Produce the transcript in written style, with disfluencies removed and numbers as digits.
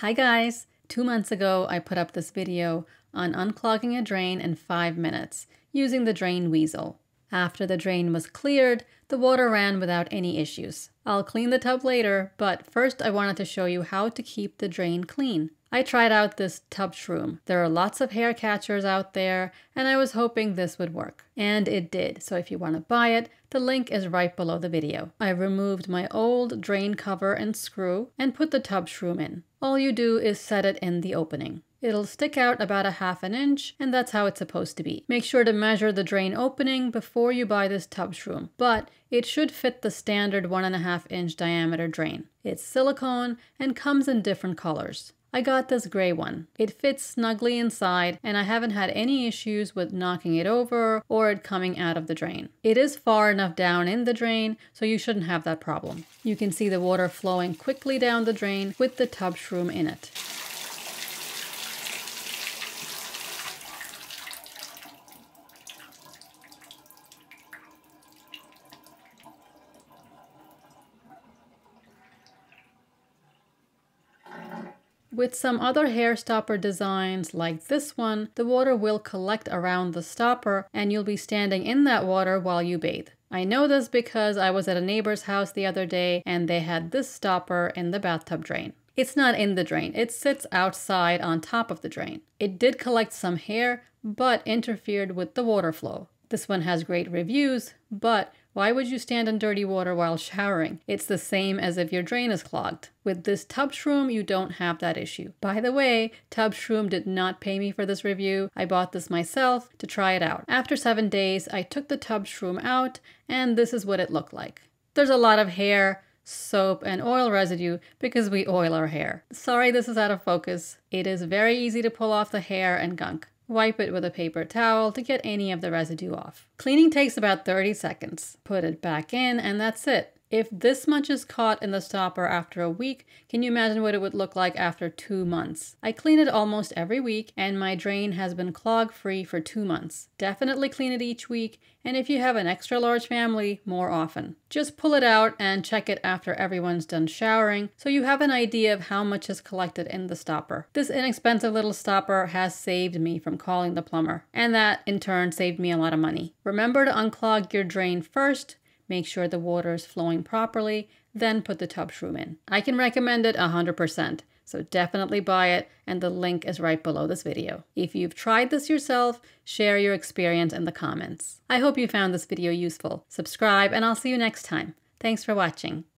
Hi guys! 2 months ago, I put up this video on unclogging a drain in 5 minutes using the drain weasel. After the drain was cleared, the water ran without any issues. I'll clean the tub later, but first I wanted to show you how to keep the drain clean. I tried out this TubShroom. There are lots of hair catchers out there, and I was hoping this would work. And it did, so if you want to buy it, the link is right below the video. I removed my old drain cover and screw and put the TubShroom in. All you do is set it in the opening. It'll stick out about 1/2 inch, and that's how it's supposed to be. Make sure to measure the drain opening before you buy this TubShroom, but it should fit the standard 1.5 inch diameter drain. It's silicone and comes in different colors. I got this gray one. It fits snugly inside, and I haven't had any issues with knocking it over or it coming out of the drain. It is far enough down in the drain, so you shouldn't have that problem. You can see the water flowing quickly down the drain with the TubShroom in it. With some other hair stopper designs like this one, the water will collect around the stopper and you'll be standing in that water while you bathe. I know this because I was at a neighbor's house the other day and they had this stopper in the bathtub drain. It's not in the drain, it sits outside on top of the drain. It did collect some hair, but interfered with the water flow. This one has great reviews, but why would you stand in dirty water while showering? It's the same as if your drain is clogged. With this TubShroom, you don't have that issue. By the way, TubShroom did not pay me for this review. I bought this myself to try it out. After 7 days, I took the TubShroom out, and this is what it looked like. There's a lot of hair, soap, and oil residue because we oil our hair. Sorry this is out of focus. It is very easy to pull off the hair and gunk. Wipe it with a paper towel to get any of the residue off. Cleaning takes about 30 seconds. Put it back in and that's it. If this much is caught in the stopper after a week, can you imagine what it would look like after 2 months? I clean it almost every week and my drain has been clog-free for 2 months. Definitely clean it each week, and if you have an extra large family, more often. Just pull it out and check it after everyone's done showering so you have an idea of how much is collected in the stopper. This inexpensive little stopper has saved me from calling the plumber, and that in turn saved me a lot of money. Remember to unclog your drain first. Make sure the water is flowing properly, then put the TubShroom in. I can recommend it 100%, so definitely buy it, and the link is right below this video. If you've tried this yourself, share your experience in the comments. I hope you found this video useful. Subscribe, and I'll see you next time. Thanks for watching.